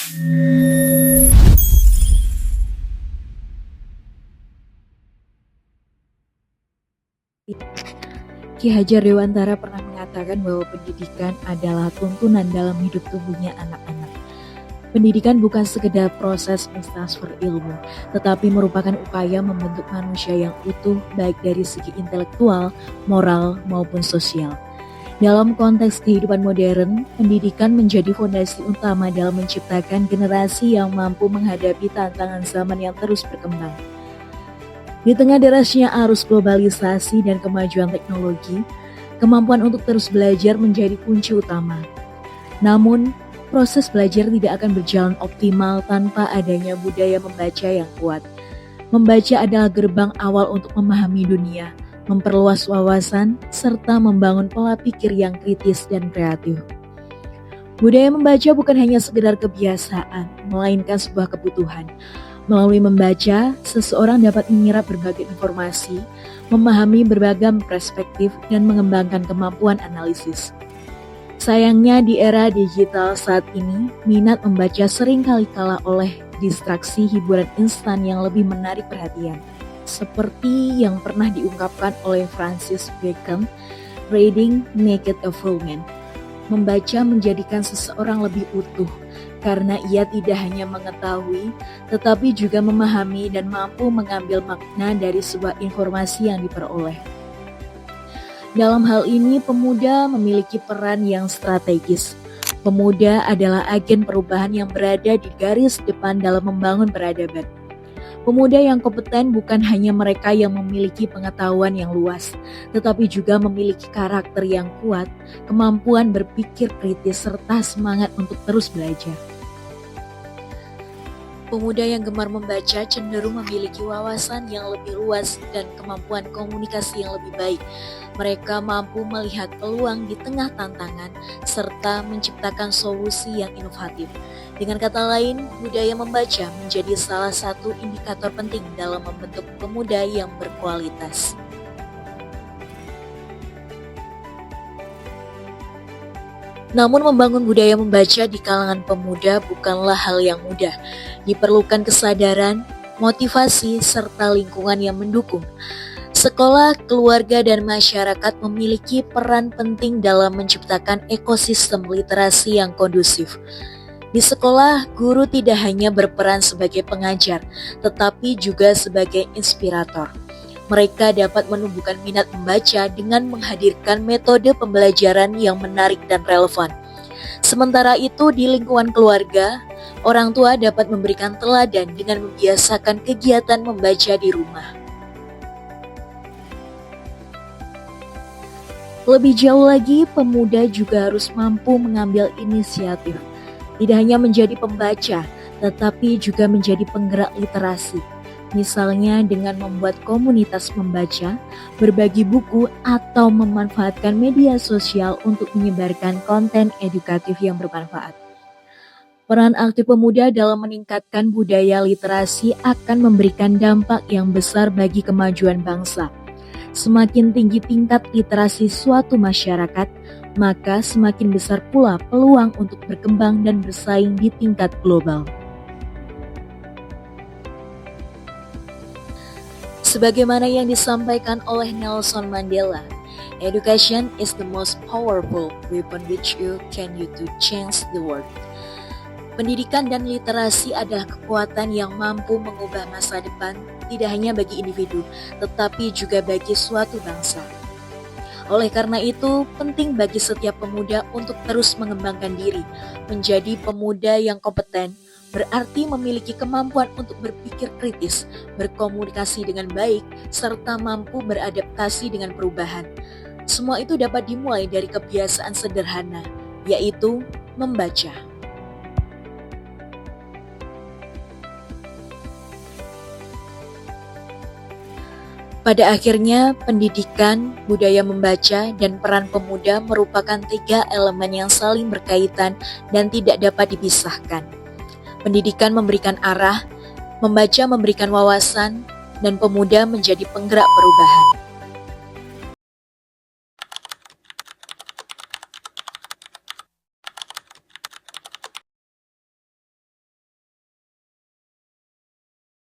Ki Hajar Dewantara pernah mengatakan bahwa pendidikan adalah tuntunan dalam hidup tumbuhnya anak-anak. Pendidikan bukan sekedar proses mentransfer ilmu, tetapi merupakan upaya membentuk manusia yang utuh baik dari segi intelektual, moral, maupun sosial. Dalam konteks kehidupan modern, pendidikan menjadi fondasi utama dalam menciptakan generasi yang mampu menghadapi tantangan zaman yang terus berkembang. Di tengah derasnya arus globalisasi dan kemajuan teknologi, kemampuan untuk terus belajar menjadi kunci utama. Namun, proses belajar tidak akan berjalan optimal tanpa adanya budaya membaca yang kuat. Membaca adalah gerbang awal untuk memahami dunia, memperluas wawasan, serta membangun pola pikir yang kritis dan kreatif. Budaya membaca bukan hanya sekedar kebiasaan, melainkan sebuah kebutuhan. Melalui membaca, seseorang dapat menyerap berbagai informasi, memahami berbagai perspektif, dan mengembangkan kemampuan analisis. Sayangnya di era digital saat ini, minat membaca sering kali kalah oleh distraksi hiburan instan yang lebih menarik perhatian. Seperti yang pernah diungkapkan oleh Francis Bacon, "Reading maketh a full man." Membaca menjadikan seseorang lebih utuh, karena ia tidak hanya mengetahui, tetapi juga memahami dan mampu mengambil makna dari sebuah informasi yang diperoleh. Dalam hal ini, pemuda memiliki peran yang strategis. Pemuda adalah agen perubahan yang berada di garis depan dalam membangun peradaban. Pemuda yang kompeten bukan hanya mereka yang memiliki pengetahuan yang luas, tetapi juga memiliki karakter yang kuat, kemampuan berpikir kritis, serta semangat untuk terus belajar. Pemuda yang gemar membaca cenderung memiliki wawasan yang lebih luas dan kemampuan komunikasi yang lebih baik. Mereka mampu melihat peluang di tengah tantangan serta menciptakan solusi yang inovatif. Dengan kata lain, budaya membaca menjadi salah satu indikator penting dalam membentuk pemuda yang berkualitas. Namun membangun budaya membaca di kalangan pemuda bukanlah hal yang mudah. Diperlukan kesadaran, motivasi, serta lingkungan yang mendukung. Sekolah, keluarga, dan masyarakat memiliki peran penting dalam menciptakan ekosistem literasi yang kondusif. Di sekolah, guru tidak hanya berperan sebagai pengajar, tetapi juga sebagai inspirator. Mereka dapat menumbuhkan minat membaca dengan menghadirkan metode pembelajaran yang menarik dan relevan. Sementara itu, di lingkungan keluarga, orang tua dapat memberikan teladan dengan membiasakan kegiatan membaca di rumah. Lebih jauh lagi, pemuda juga harus mampu mengambil inisiatif. Tidak hanya menjadi pembaca, tetapi juga menjadi penggerak literasi. Misalnya dengan membuat komunitas membaca, berbagi buku, atau memanfaatkan media sosial untuk menyebarkan konten edukatif yang bermanfaat. Peran aktif pemuda dalam meningkatkan budaya literasi akan memberikan dampak yang besar bagi kemajuan bangsa. Semakin tinggi tingkat literasi suatu masyarakat, maka semakin besar pula peluang untuk berkembang dan bersaing di tingkat global. Sebagaimana yang disampaikan oleh Nelson Mandela, education is the most powerful weapon which you can use to change the world. Pendidikan dan literasi adalah kekuatan yang mampu mengubah masa depan, tidak hanya bagi individu, tetapi juga bagi suatu bangsa. Oleh karena itu, penting bagi setiap pemuda untuk terus mengembangkan diri, menjadi pemuda yang kompeten, berarti memiliki kemampuan untuk berpikir kritis, berkomunikasi dengan baik, serta mampu beradaptasi dengan perubahan. Semua itu dapat dimulai dari kebiasaan sederhana, yaitu membaca. Pada akhirnya, pendidikan, budaya membaca, dan peran pemuda merupakan 3 elemen yang saling berkaitan dan tidak dapat dipisahkan. Pendidikan memberikan arah, membaca memberikan wawasan, dan pemuda menjadi penggerak perubahan.